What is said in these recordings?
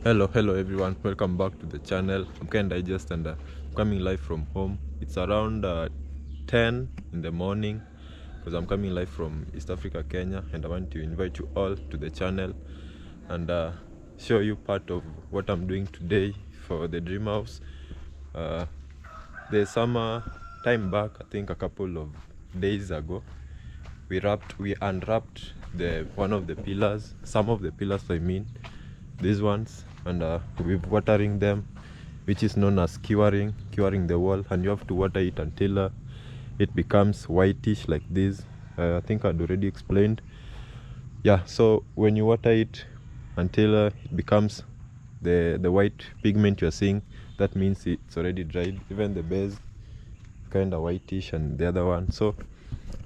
Hello everyone, welcome back to the channel. I'm Ken Digest and I'm coming live from home. It's around 10 in the morning because I'm coming live from East Africa, Kenya, and I want to invite you all to the channel and show you part of what I'm doing today for the dream house. The summer time back, I think a couple of days ago, we unwrapped one of the pillars, some of the pillars I mean, these ones, and we're watering them, which is known as curing the wall, and you have to water it until it becomes whitish like this. I think I'd already explained. Yeah, so when you water it until it becomes the white pigment you're seeing, that means it's already dried. Even the base kind of whitish and the other one. So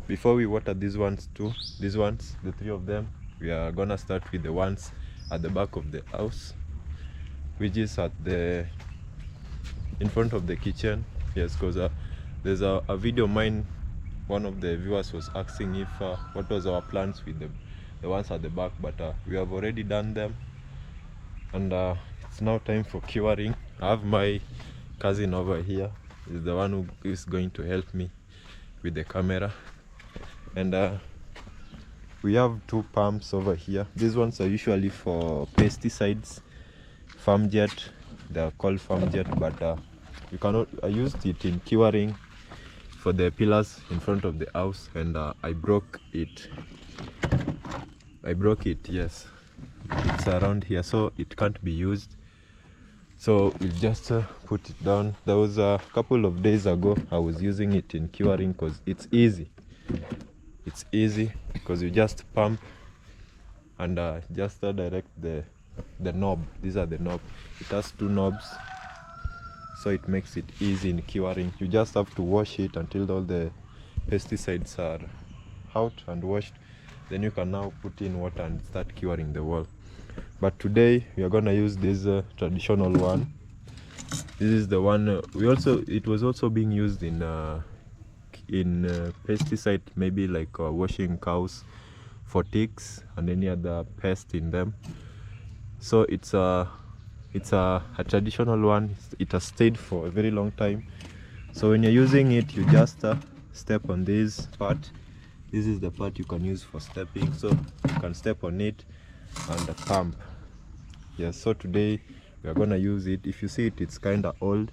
before we water these ones, the three of them, we are gonna start with the ones at the back of the house, which is in front of the kitchen. Yes, because there's a video of mine, one of the viewers was asking if what was our plans with the ones at the back, but we have already done them, and it's now time for curing. I have my cousin over here, is the one who is going to help me with the camera, and we have two pumps over here. These ones are usually for pesticides, farm jet. They are called farm jet, but you cannot. I used it in curing for the pillars in front of the house, and I broke it. Yes, it's around here, so it can't be used. So we'll just put it down. There was a couple of days ago I was using it in curing because it's easy. It's easy because you just pump and just direct the knob. These are the knob. It has two knobs, so it makes it easy in curing. You just have to wash it until all the pesticides are out and washed. Then you can now put in water and start curing the wall. But today we are gonna use this traditional one. This is the one it was also being used in pesticide, maybe like washing cows for ticks and any other pest in them. So it's a traditional one. It has stayed for a very long time. So when you're using it, you just step on this part. This is the part you can use for stepping, so you can step on it and pump. Yes, so today we are gonna use it. If you see it, it's kind of old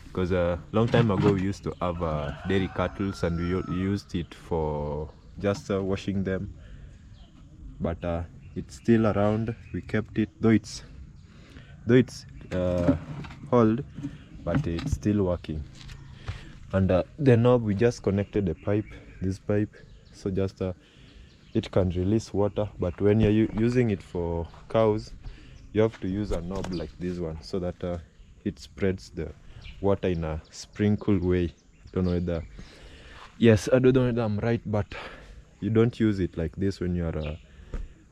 because a long time ago we used to have dairy cattle, and we used it for just washing them, but it's still around. We kept it, though it's old, but it's still working. And the knob, we just connected the pipe, this pipe, so just it can release water. But when you're using it for cows, you have to use a knob like this one, so that it spreads the water in a sprinkle way. I don't know whether I'm right, but you don't use it like this when you are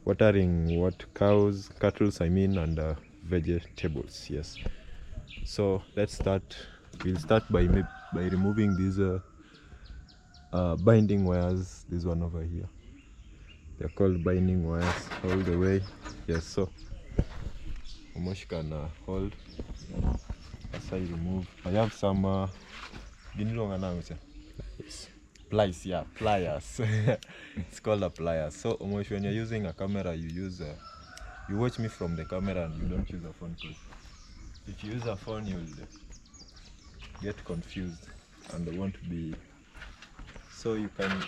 watering cattle I mean, and vegetables. Yes, so let's start. We'll start by removing these binding wires. This one over here, they're called binding wires, all the way. Yes, so Omosh can hold as I remove. I have some yes, pliers. Yeah, pliers. It's called a pliers. So Omosh, when you're using a camera, you watch me from the camera and you don't use a phone, because if you use a phone you'll get confused and they won't be. So you can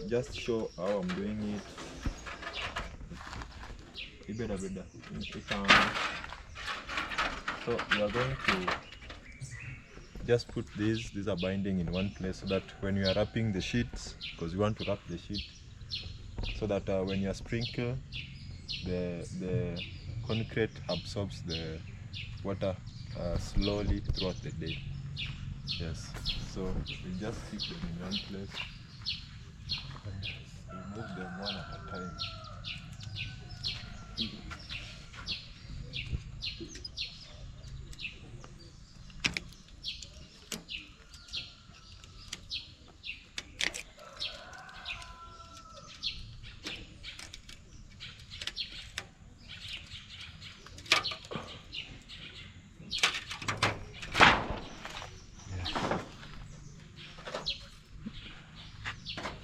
just show how I'm doing it. So we are going to just put these are binding in one place, so that when you are wrapping the sheets, because we want to wrap the sheet, so that when you sprinkle, the concrete absorbs the water slowly throughout the day. Yes, so we just keep them in one place and remove them one at a time.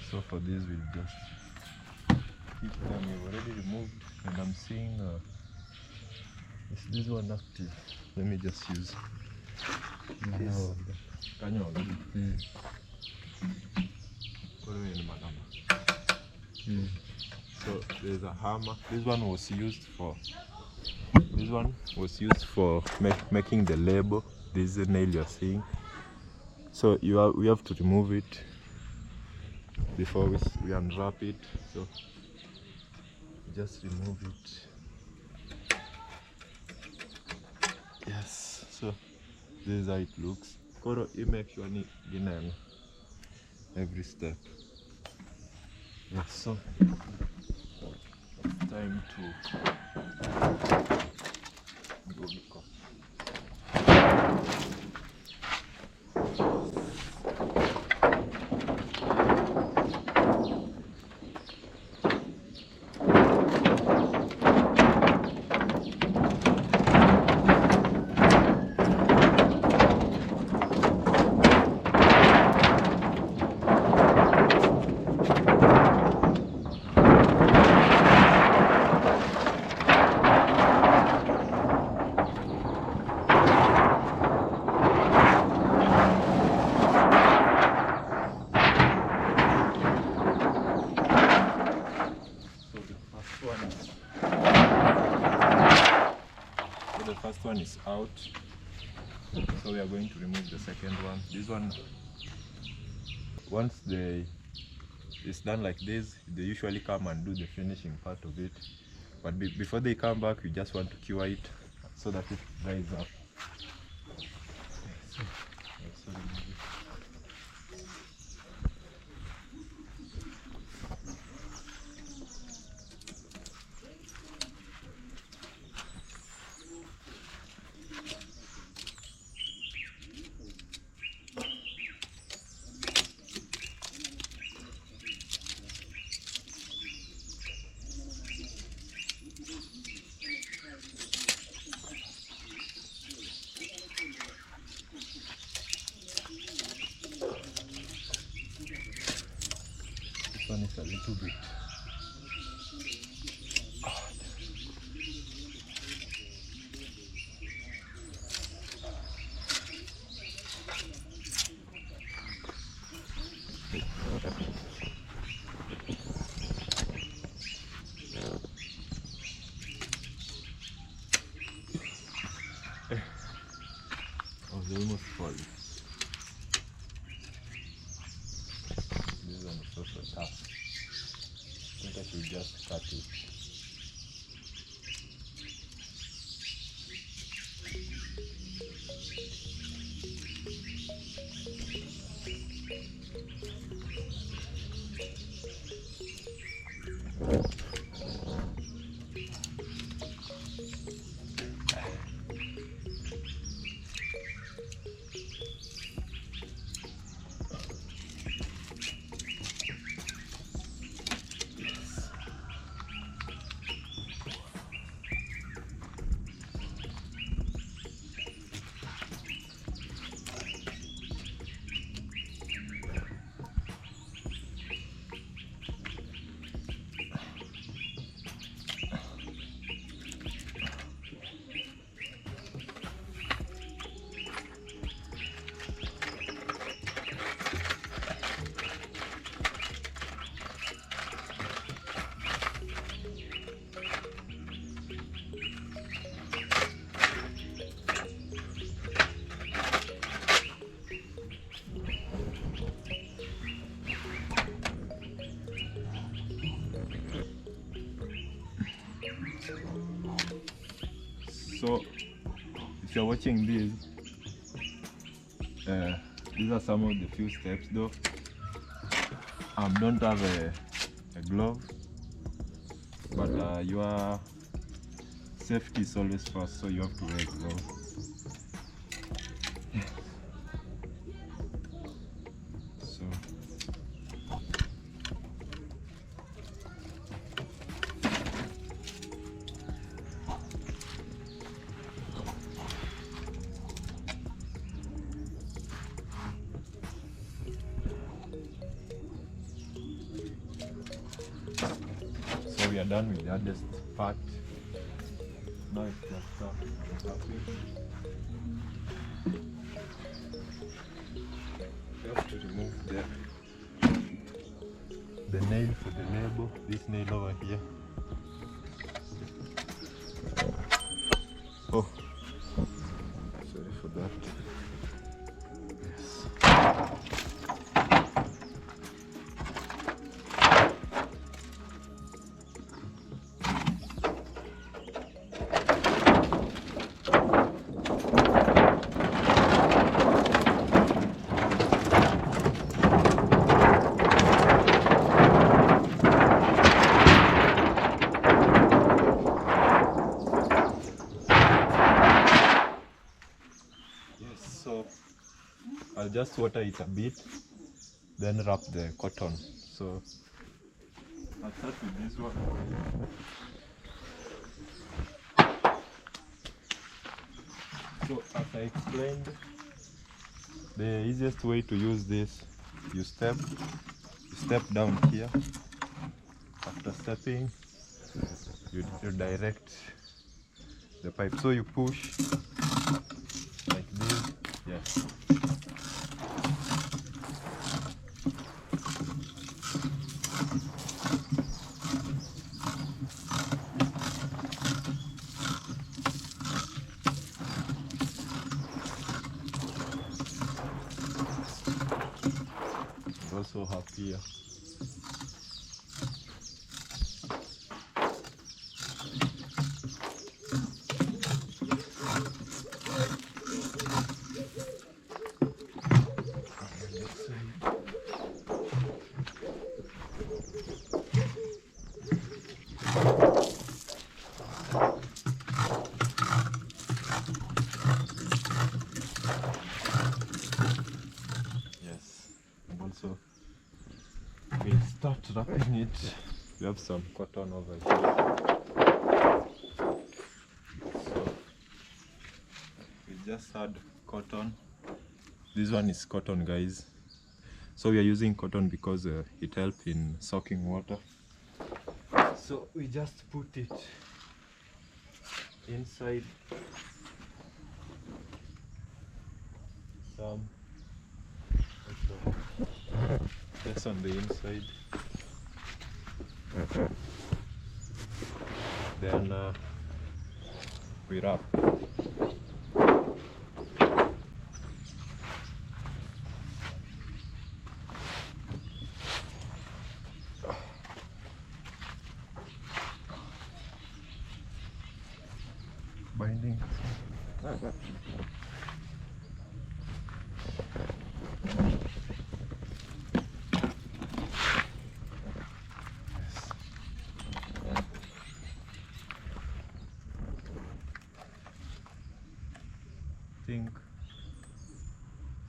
So for this we'll just keep them. We've already removed, and I'm seeing is this one active? Let me just use this. Kanyol. So there's a hammer. This one was used for making the label. This is the nail you're seeing. So we have to remove it before we unwrap it. So just remove it. Yes. So this is how it looks. Koro, you make sure you get every step. Yeah, so it's time to go because the first one is out, so we are going to remove the second one. This one, once it's done like this, they usually come and do the finishing part of it, but before they come back, we just want to cure it so that it dries up. So remove it. This one is a little bit almost falling. This one is also tough. I think I should just cut it. So if you're watching this, these are some of the few steps though. Don't have a glove, but your safety is always first, so you have to wear a glove. So So we are done with the hardest part. Now it's just unwrapping. You have to remove the nail for the label, this nail over here. Oh, sorry for that. Yes. So I'll just water it a bit, then wrap the cotton. So I'll start with this one. So as I explained, the easiest way to use this, you step down here. After stepping, you direct the pipe. So you push like this. Yes. We also have here. So we'll start wrapping it. We have some cotton over here. So we just add cotton. This one is cotton, guys. So we are using cotton because it helps in soaking water. So we just put it inside some. That's on the inside. Then we wrap. Binding. Think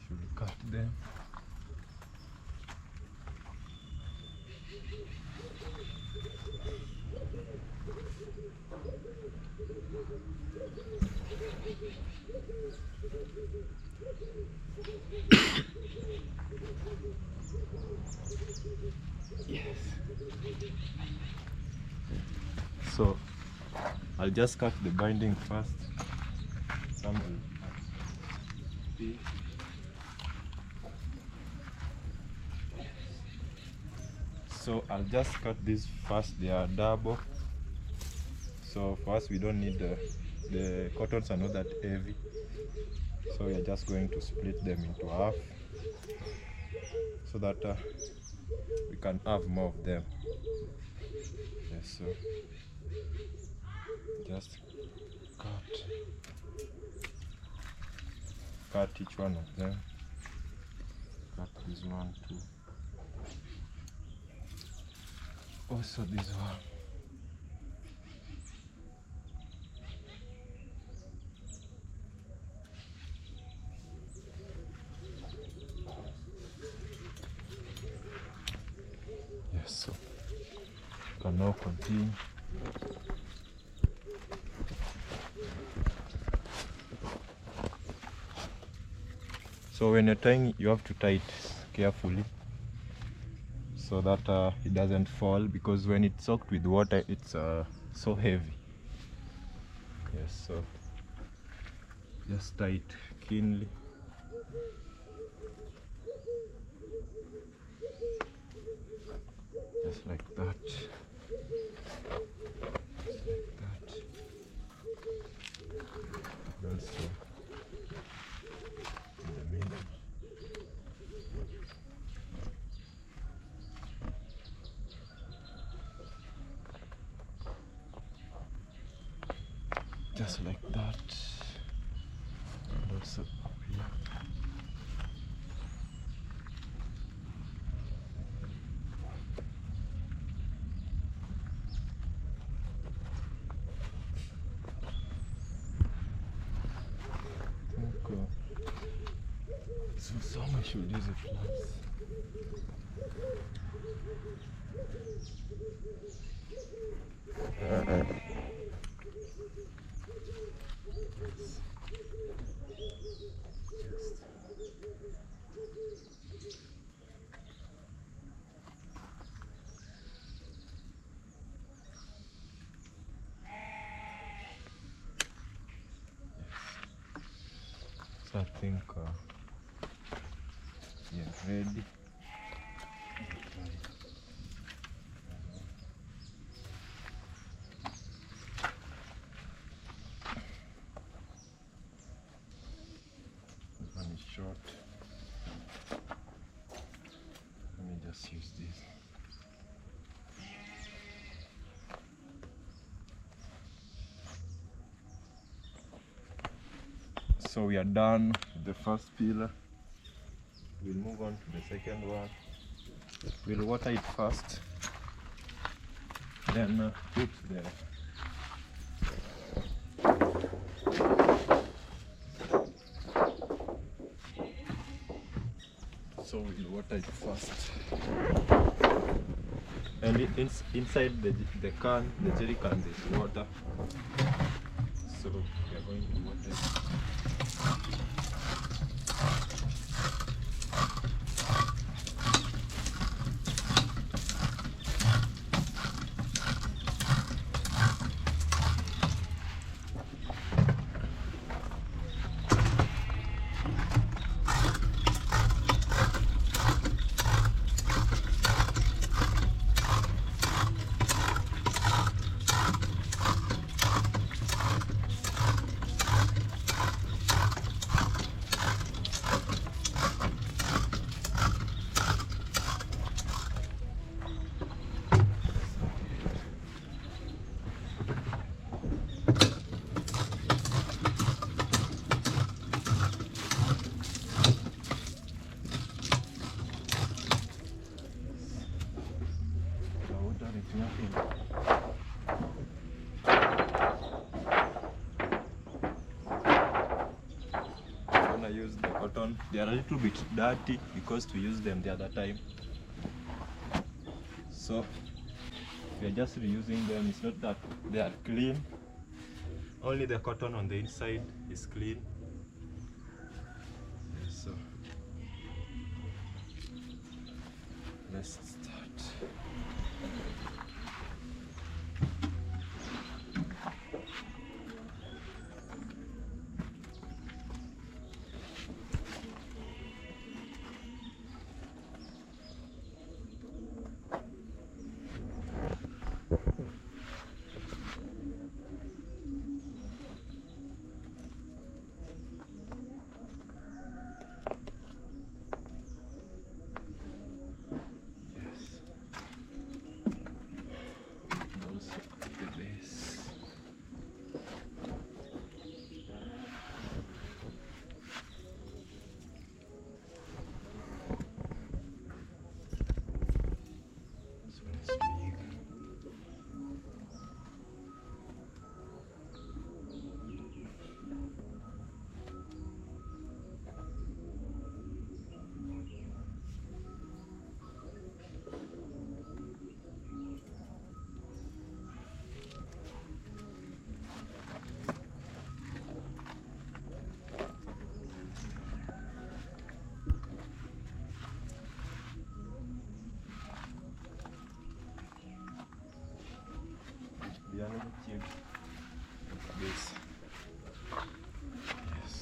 should we cut them? Yes. So I'll just cut the binding first. Some will be. So I'll just cut this first. They are double. So first we don't need the cottons are not that heavy. So we are just going to split them into half so that we can have more of them. Yes, so just cut each one of them. Cut this one too. Also this one. Yes, so we can now continue. So when you're tying, you have to tie it carefully so that it doesn't fall, because when it's soaked with water it's so heavy. Yes, so just tie it keenly. Just like that. Just like that. And also in the middle. Just like that. And also up here. So someone should use it last. So I think yeah, ready. This one is short. Let me just use this. So we are done with the first pillar. We'll move on to the second one. We'll water it first, then put the so we'll water it first. And inside the can, the jerry can, there's water. So we are going to water it. Use the cotton. They are a little bit dirty because we used them the other time, so we are just reusing them. It's not that they are clean, only the cotton on the inside is clean. So let's start. Check this. Yes.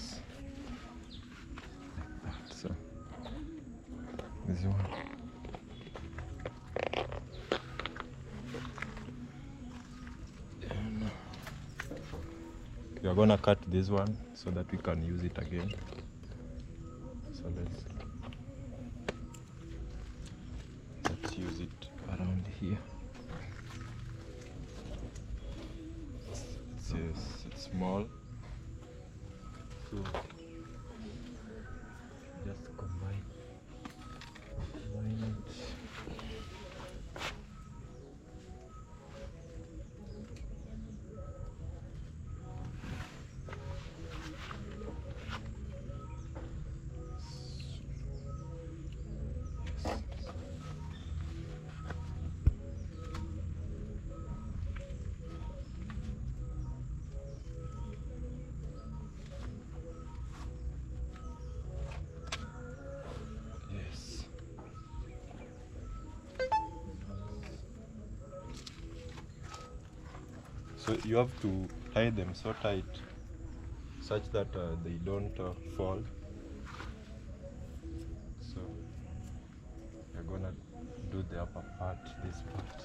Like that. So this one. And we are gonna cut this one so that we can use it again. So let's use it around here. It's small, so just combine it. So you have to tie them so tight such that they don't fall. So we're gonna do the upper part, this part.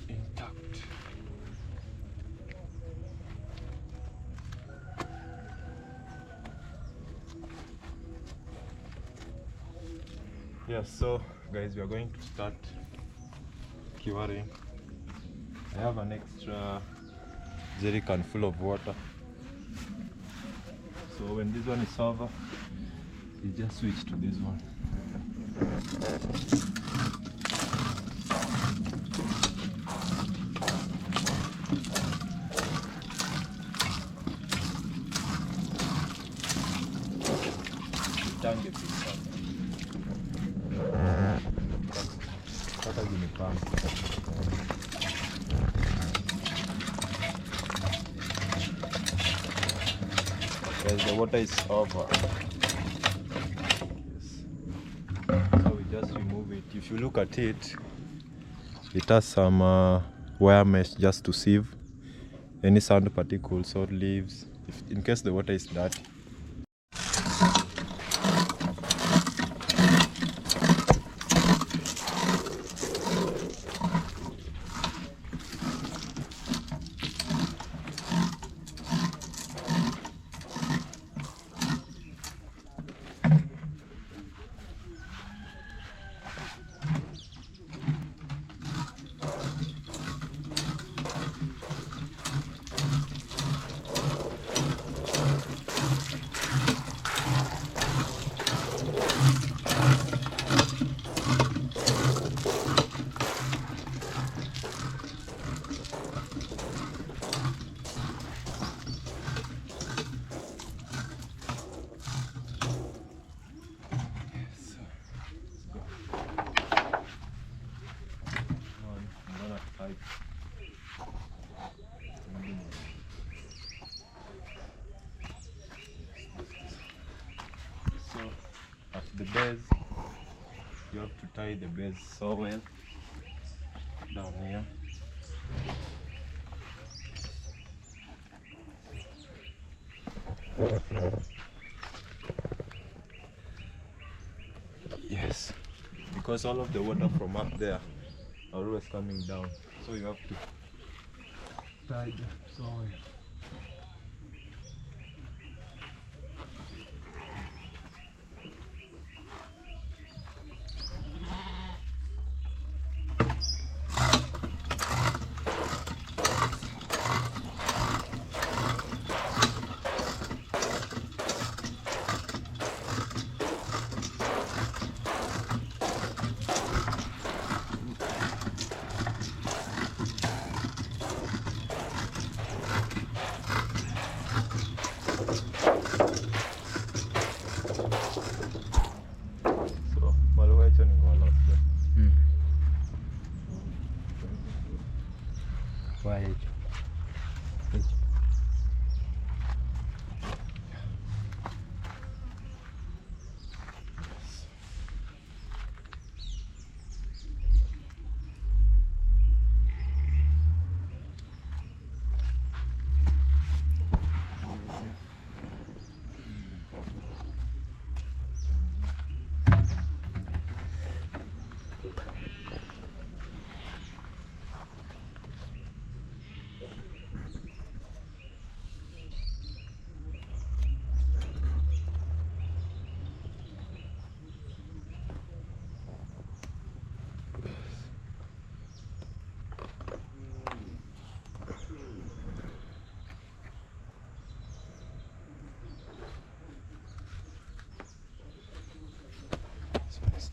Intact. Yes, so guys, we are going to start curing. I have an extra jerry can full of water, so when this one is over, you just switch to this one. Tange pizza. Kata zimepanga. Yes, the water is over. Yes. So we just remove it. If you look at it, it has some wire mesh just to sieve any sand particles or leaves, in case the water is dirty. So at the base, you have to tie the base so well down here. Yes, because all of the water from up there are always coming down, so you have to tie the soil.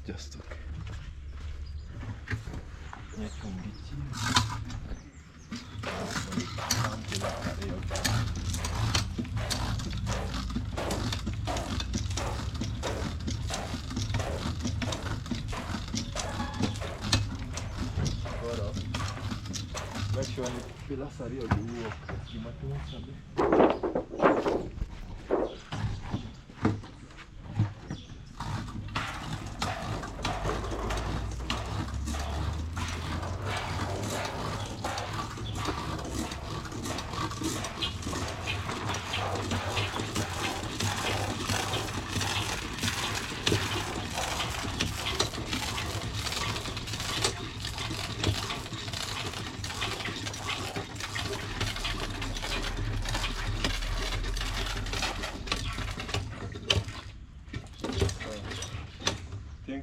just okay. Make sure you feel a sorry or you walk. You might want something.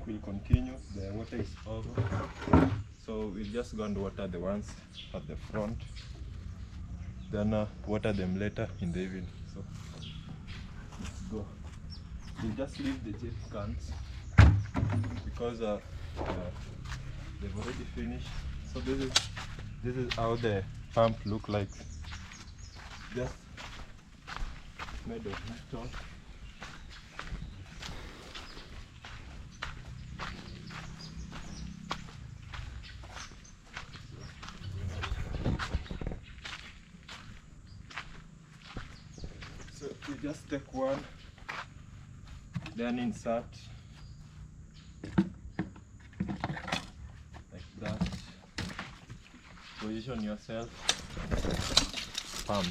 We'll continue. The water is over, so we'll just go and water the ones at the front, then water them later in the evening. So let's go. We'll just leave the jet cans because they've already finished. So this is how the pump look like, just made of metal. You just take one, then insert like that. Position yourself, pump.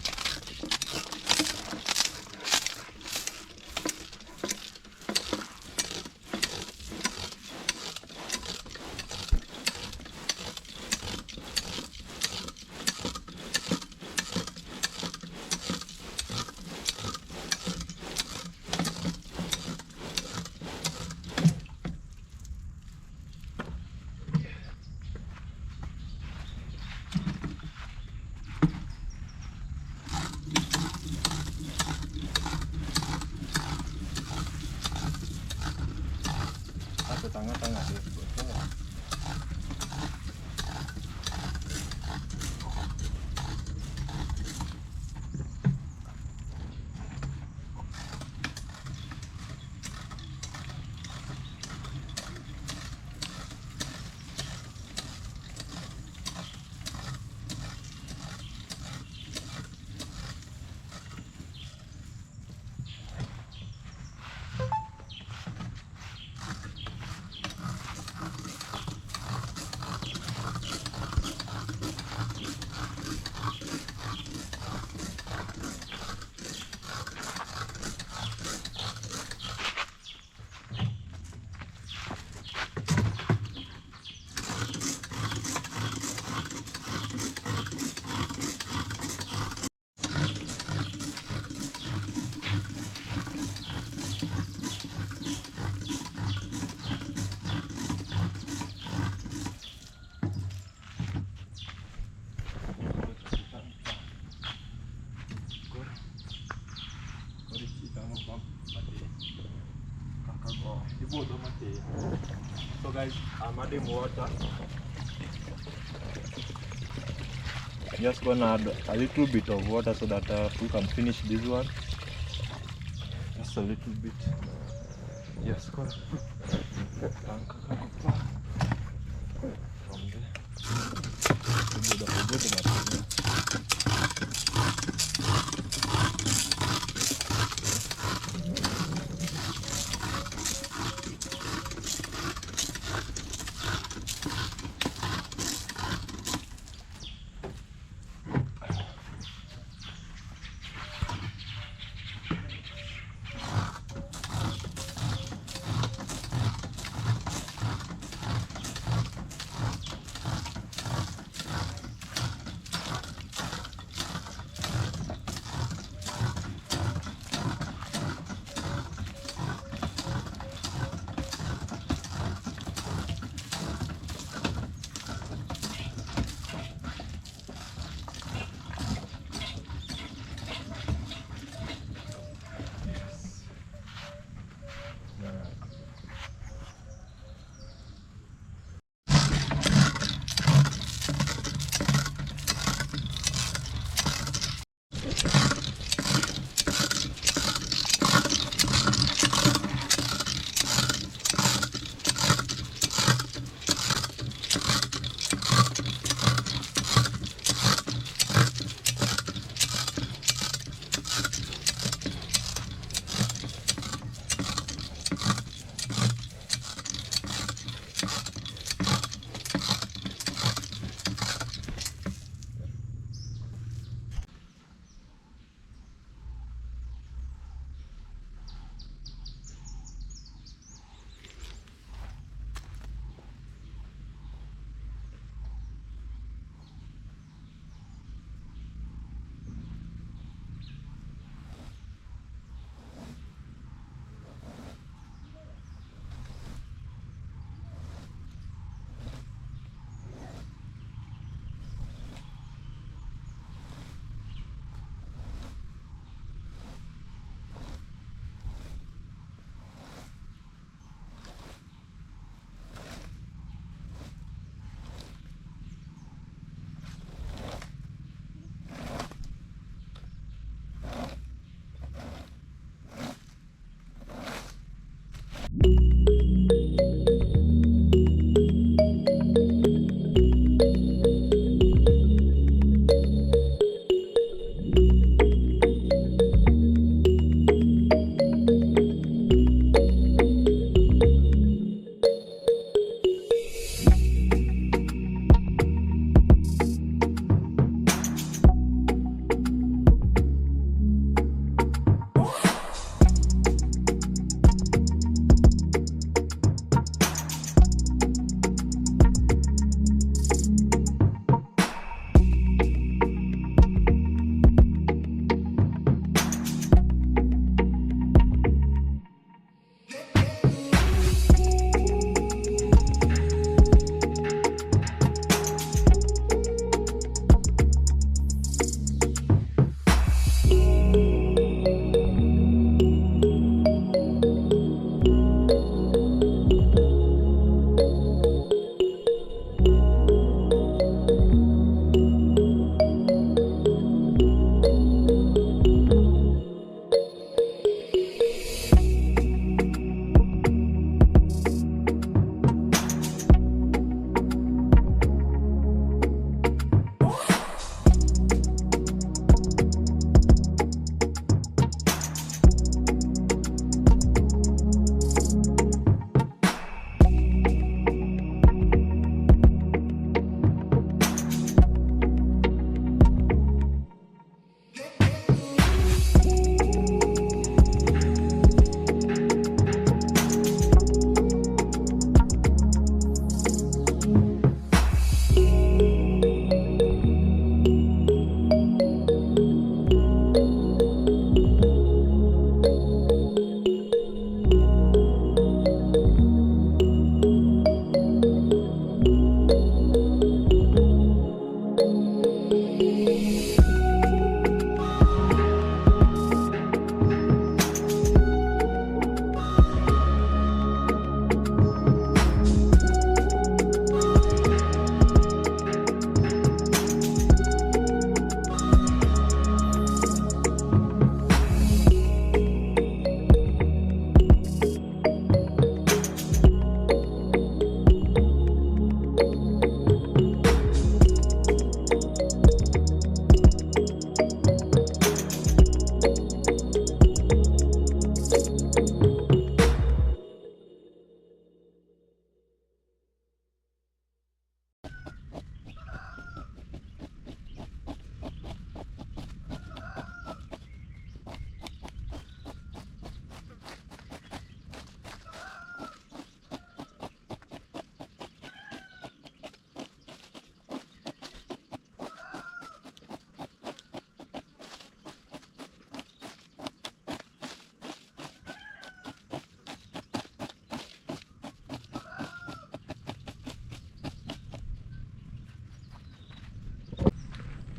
Tengah-tengah dia. So guys, I'm adding water. Just gonna add a little bit of water so that we can finish this one. Just a little bit. Yes, go.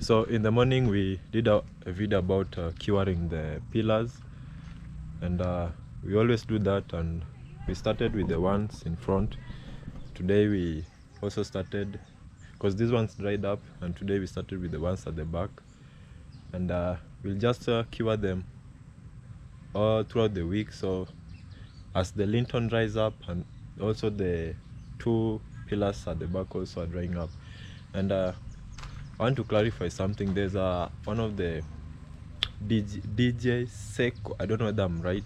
So in the morning we did a video about curing the pillars, and we always do that, and we started with the ones in front. Today we also started, because these ones dried up, and today we started with the ones at the back, and we'll just cure them all throughout the week. So as the linton dries up, and also the 2 pillars at the back also are drying up. And I want to clarify something. There's one of the DJ Seko, I don't know whether I'm right,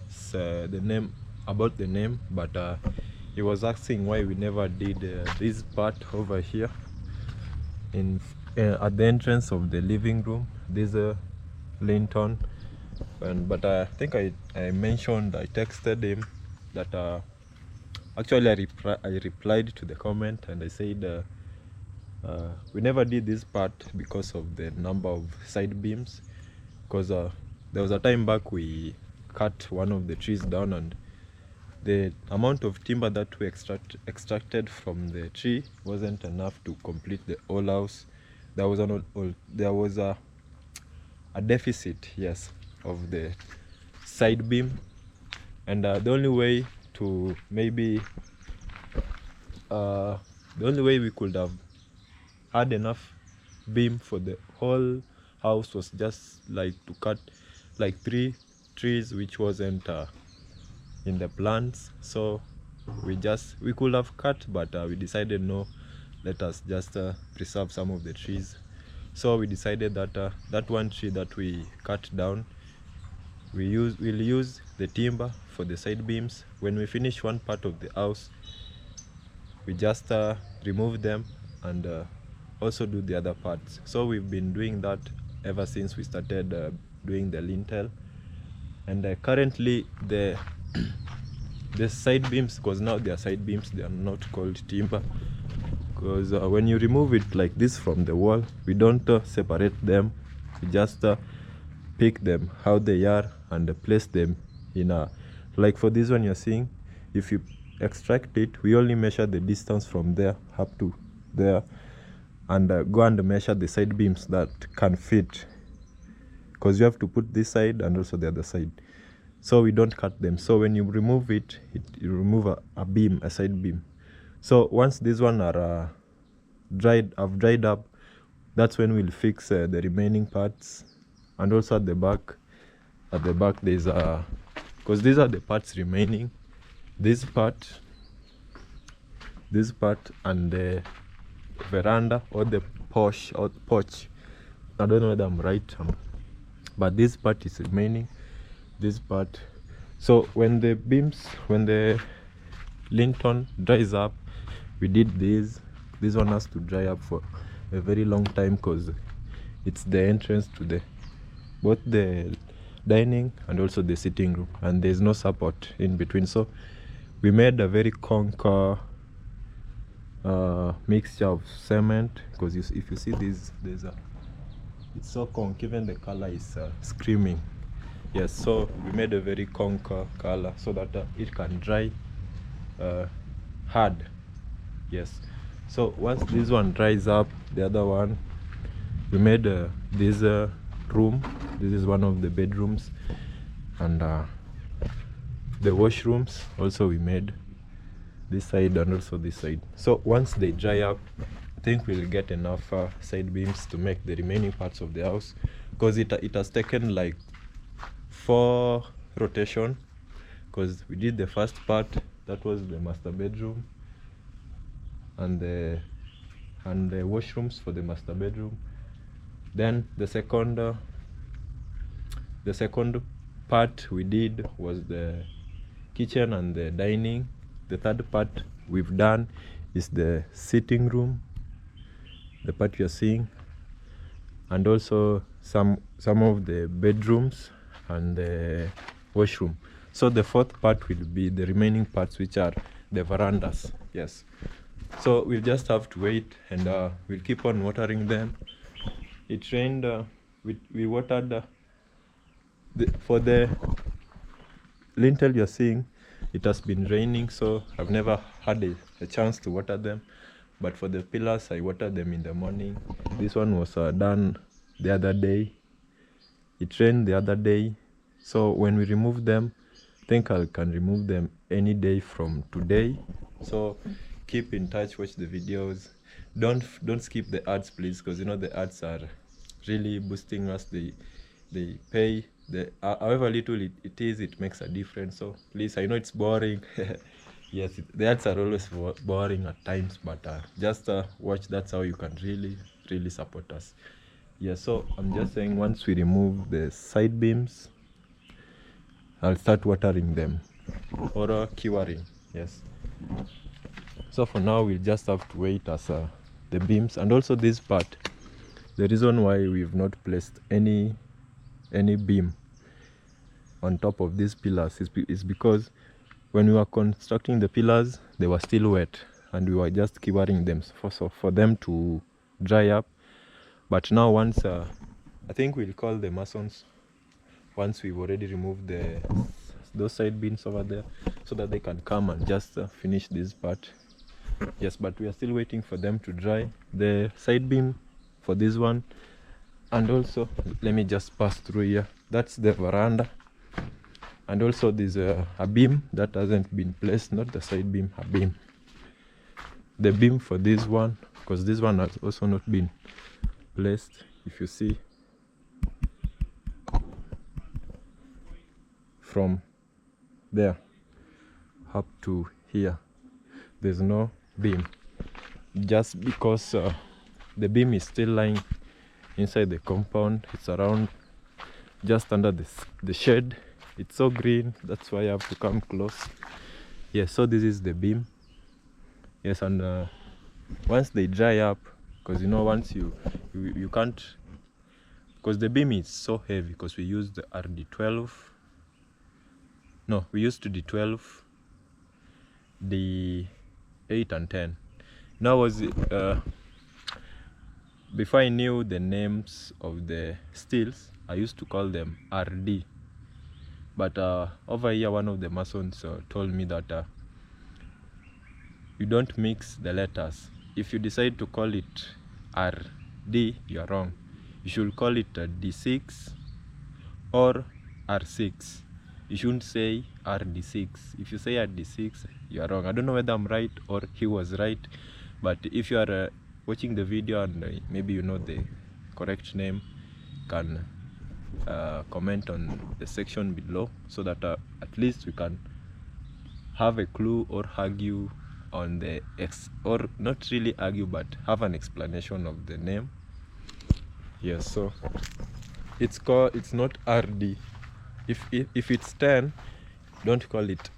it's, the name, about the name, but he was asking why we never did this part over here in at the entrance of the living room. This linton, but I think I mentioned, I texted him that actually I replied to the comment, and I said we never did this part because of the number of side beams, because there was a time back we cut one of the trees down, and the amount of timber that we extracted from the tree wasn't enough to complete the whole house. There was a deficit, yes, of the side beam, and the only way to maybe the only way we could have had enough beam for the whole house was just like to cut like 3 trees, which wasn't in the plans. So we could have cut, but we decided no, let us just preserve some of the trees. So we decided that that one tree that we cut down, we'll use the timber for the side beams. When we finish one part of the house, we just remove them and also do the other parts. So we've been doing that ever since we started doing the lintel. And currently the side beams, because now they are side beams, they are not called timber, because when you remove it like this from the wall, we don't separate them. We just pick them how they are and place them in a, like for this one you're seeing, if you extract it, we only measure the distance from there up to there, and go and measure the side beams that can fit, because you have to put this side and also the other side. So we don't cut them. So when you remove it, you remove a beam, a side beam. So once these one are dried up, that's when we'll fix the remaining parts. And also at the back there's because these are the parts remaining, this part and the veranda or the porch, I don't know whether I'm right, but this part is remaining, this part. So when the linton dries up, we did this one has to dry up for a very long time, because it's the entrance to both the dining and also the sitting room, and there's no support in between. So we made a very conk mixture of cement, because if you see this, it's so conk, even the color is screaming. Yes, so we made a very conk color so that it can dry hard. Yes, so once this one dries up, the other one, we made this room. This is one of the bedrooms, and the washrooms also we made this side and also this side. So once they dry up, I think we'll get enough side beams to make the remaining parts of the house, because it has taken like 4 rotation, because we did the first part, that was the master bedroom and the washrooms for the master bedroom. Then the second part we did was the kitchen and the dining. The third part we've done is the sitting room, the part you're seeing, and also some of the bedrooms and the washroom. So the fourth part will be the remaining parts, which are the verandas. Yes, so we'll just have to wait, and we'll keep on watering them. It rained, we watered for the lintel you're seeing, it has been raining, so I've never had a chance to water them. but for the pillars I water them in the morning. This one was done the other day. It rained the other day, so when we remove them, I think I can remove them any day from today. So keep in touch, watch the videos, don't skip the ads please, because you know the ads are really boosting us. They pay the however little it is, it makes a difference. So please, I know it's boring. Yes, the ads are always boring at times, but just watch. That's how you can really support us. Yeah, so I'm just saying, once we remove the side beams, I'll start watering them or curing. Yes, so for now we'll just have to wait as the beams. And also this part, the reason why we've not placed any beam on top of these pillars is because when we were constructing the pillars, they were still wet and we were just curing them for them to dry up. But now, once I think we'll call the masons once we've already removed those side beams over there, so that they can come and just finish this part. Yes, but we are still waiting for them to dry, the side beam for this one. And also, let me just pass through here. That's the veranda. And also there's a beam that hasn't been placed, not the side beam, a beam. The beam for this one, because this one has also not been placed. If you see, from there up to here, there's no beam, just because the beam is still lying inside the compound. It's around just under the shed. It's so green, that's why I have to come close. Yes, so this is the beam. Yes, and once they dry up, because you know, once you can't, because the beam is so heavy, because we used the RD12. No, we used to D12, the 8 and 10. Now was before I knew the names of the steels, I used to call them RD. But over here, one of the masons told me that you don't mix the letters. If you decide to call it RD, you are wrong. You should call it D6 or R6. You shouldn't say RD6. If you say RD6, you are wrong. I don't know whether I'm right or he was right, but if you are watching the video and maybe you know the correct name, can comment on the section below, so that at least we can have a clue or argue on the or not really argue, but have an explanation of the name. Yes, so it's not RD. If it's 10, don't call it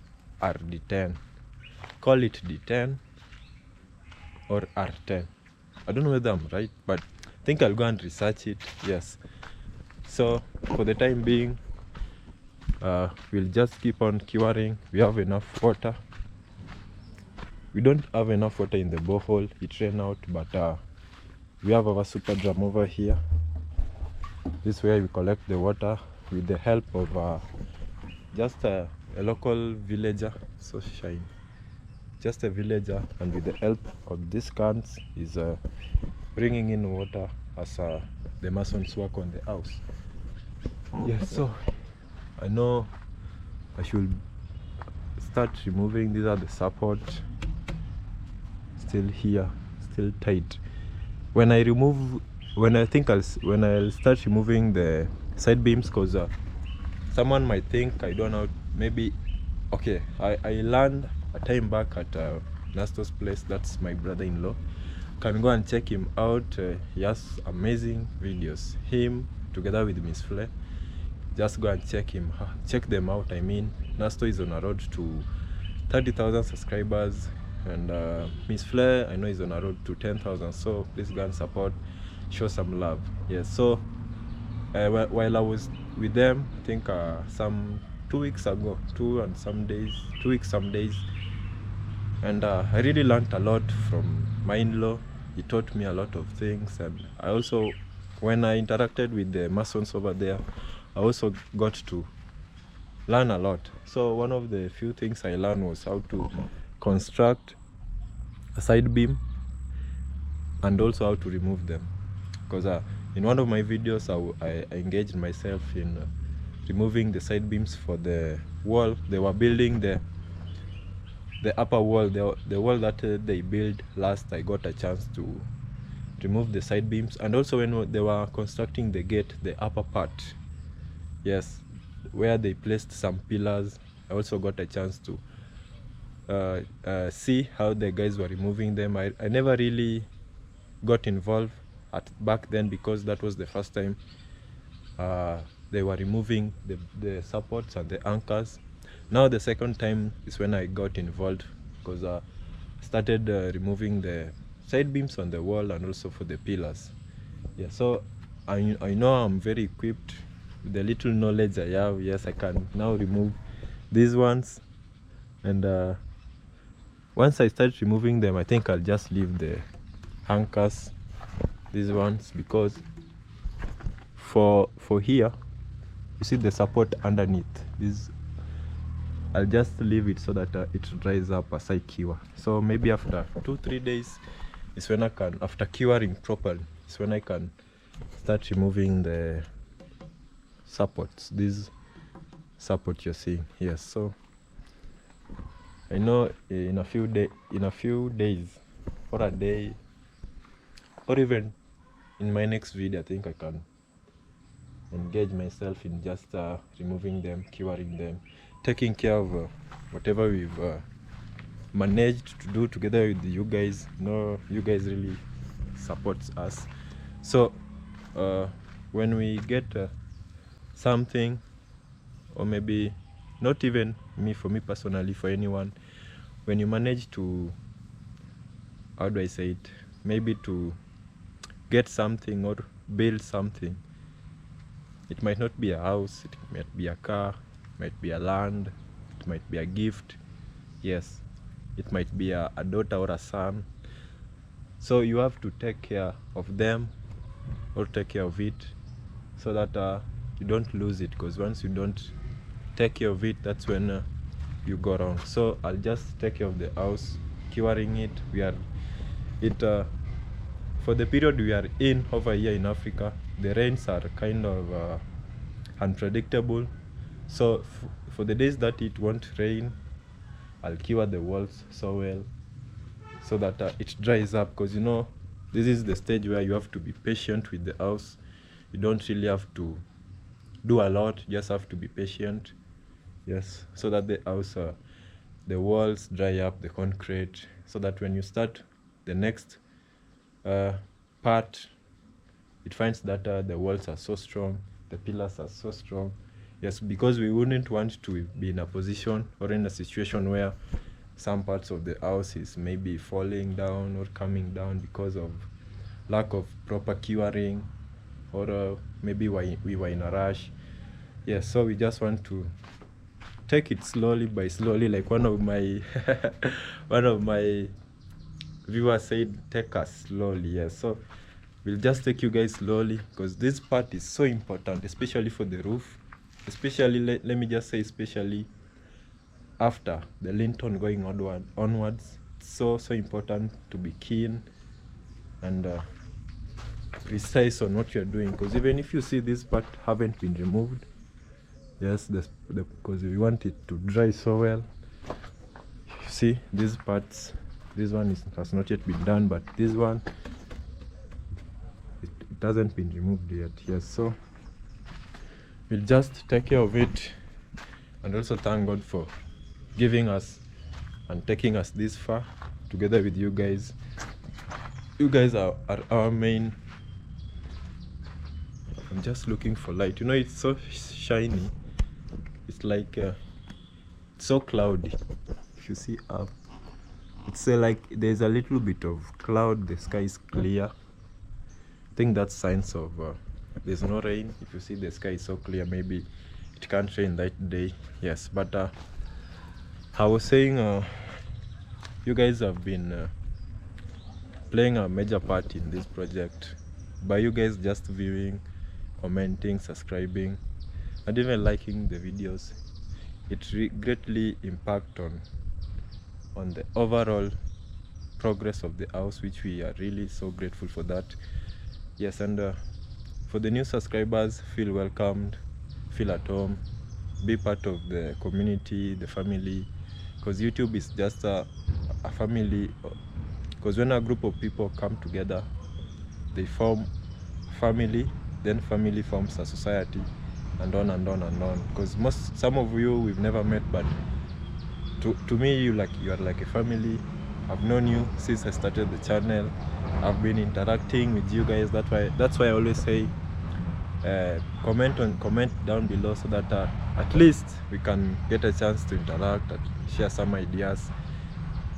RD10, call it D10 or R10. I don't know whether I'm right, but I think I'll go and research it. Yes, so for the time being, we'll just keep on curing. We have enough water. We don't have enough water in the borehole, it ran out, but we have our super drum over here. This is where we collect the water with the help of just a local villager. So shine, just a villager, and with the help of these cans is bringing in water as the masons work on the house. Yes, so I know I should start removing. These are the support, still here, still tight. When I I'll start removing the side beams, because someone might think I don't know, maybe, okay, I learned a time back at Nasto's place. That's my brother-in-law. Can go and check him out. He has amazing videos, him together with Miss Fle. Just go and check them out. I mean, Nasto is on a road to 30,000 subscribers, and Miss Fle, I know, is on a road to 10,000. So please go and support, show some love. Yes, so while I was with them, I think some 2 weeks ago, 2 weeks some days, and I really learned a lot from my in-law. He taught me a lot of things, and I also, when I interacted with the masons over there, I also got to learn a lot. So one of the few things I learned was how to construct a side beam, and also how to remove them, because in one of my videos I engaged myself in removing the side beams for the wall. They were building the upper wall, the wall that they built last. I got a chance to remove the side beams, and also when they were constructing the gate, the upper part, yes, where they placed some pillars, I also got a chance to see how the guys were removing them. I never really got involved back then, because that was the first time they were removing the supports and the anchors. Now the second time is when I got involved, because I started removing the side beams on the wall and also for the pillars. Yeah, so I know I'm very equipped with the little knowledge I have. Yes, I can now remove these ones, and once I start removing them, I think I'll just leave the anchors, these ones, because for here, you see the support underneath this, I'll just leave it so that it dries up as I cure. So maybe after 2-3 days is when I can, after curing properly, is when I can start removing the supports, this support you're seeing. Yes, so I know in a few days, or a day, or even in my next video, I think I can engage myself in just removing them, curing them, taking care of whatever we've managed to do together with you guys. You guys really supports us. So when we get something, or maybe not even me, for me personally, for anyone, when you manage to, how do I say it, maybe to get something or build something, it might not be a house, it might be a car, it might be a land, it might be a gift, yes, it might be a daughter or a son. So you have to take care of them, or take care of it, so that you don't lose it, because once you don't take care of it, that's when you go wrong. So I'll just take care of the house, curing it. For the period we are in over here in Africa, the rains are kind of unpredictable. So for the days that it won't rain, I'll cure the walls so well, so that it dries up, because you know, this is the stage where you have to be patient with the house. You don't really have to do a lot, you just have to be patient. Yes, so that the house, the walls dry up, the concrete, so that when you start the next part, it finds that the walls are so strong, the pillars are so strong. Yes, because we wouldn't want to be in a position or in a situation where some parts of the house is maybe falling down or coming down because of lack of proper curing, or maybe we were in a rush. Yes, so we just want to take it slowly by slowly, like one of my one of my viewers said, take us slowly. Yes, so we'll just take you guys slowly, because this part is so important, especially for the roof, especially let me just say, especially after the lintel going onwards. It's so important to be keen and precise on what you're doing, because even if you see this part haven't been removed, yes, because we want it to dry so well. You see these parts, this one has not yet been done, but this one, it hasn't been removed yet. Yes, so we'll just take care of it, and also thank God for giving us and taking us this far together with you guys. You guys are our main. I'm just looking for light. You know, it's so shiny. It's like it's so cloudy. If you see up, it's like there's a little bit of cloud. The sky is clear. I think that's signs of there's no rain. If you see the sky is so clear, maybe it can't rain that day. Yes, but I was saying, you guys have been playing a major part in this project by you guys just viewing, commenting, subscribing, and even liking the videos. It greatly impact on the overall progress of the house, which we are really so grateful for that. Yes, and for the new subscribers, feel welcomed, feel at home, be part of the community, the family, because YouTube is just a family. Because when a group of people come together, they form family, then family forms a society, and on and on and on. Because some of you we've never met, but to me you are like a family. I've known you since I started the channel. I've been interacting with you guys. That's why I always say comment down below, so that at least we can get a chance to interact and share some ideas.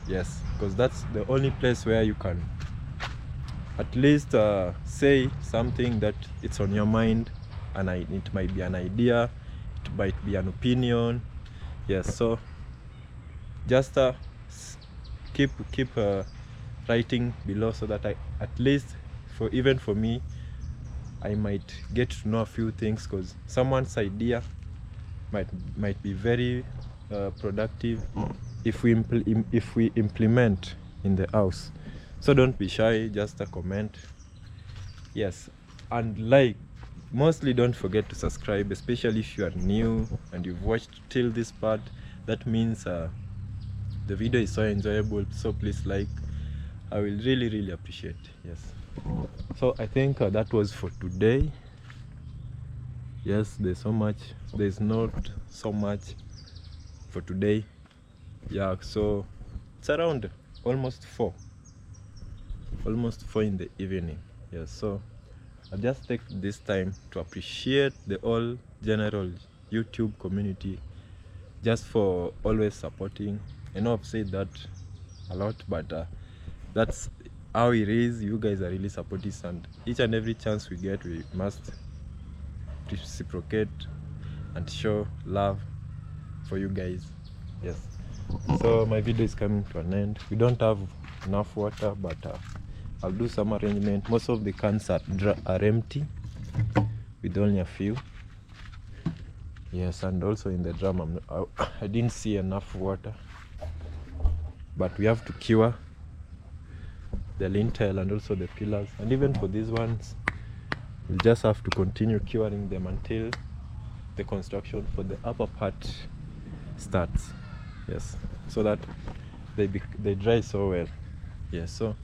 Yes, because that's the only place where you can at least say something that it's on your mind, and it might be an idea, it might be an opinion. Yes, so just keep writing below, so that at least even for me, I might get to know a few things, because someone's idea might be very productive if we implement in the house. So don't be shy, just a comment. Yes, and mostly don't forget to subscribe, especially if you are new and you've watched till this part. That means the video is so enjoyable, so please like. I will really appreciate. Yes, so I think that was for today. Yes, there's not so much for today. Yeah, so it's around almost 4 in the evening. Yes, so I just take this time to appreciate the all general YouTube community, just for always supporting. I know I've said that a lot, but that's how it is. You guys are really supportive, and each and every chance we get, we must reciprocate and show love for you guys. Yes, so my video is coming to an end. We don't have enough water, but I'll do some arrangement. Most of the cans are empty, with only a few. Yes, and also in the drum I didn't see enough water, but we have to cure the lintel and also the pillars, and even for these ones we'll just have to continue curing them until the construction for the upper part starts. Yes, so that they dry so well. Yes, so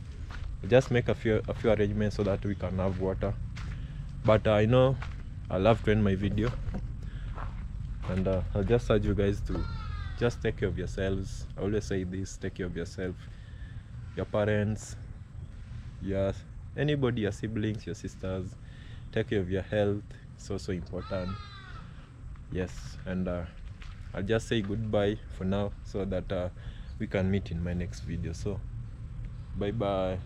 we'll just make a few arrangements so that we can have water. But I know I love to end my video, and I'll just urge you guys to just take care of yourselves. I always say this: take care of yourself, your parents, anybody, your siblings, your sisters. Take care of your health. It's also important. Yes, and I'll just say goodbye for now, so that we can meet in my next video. So bye bye.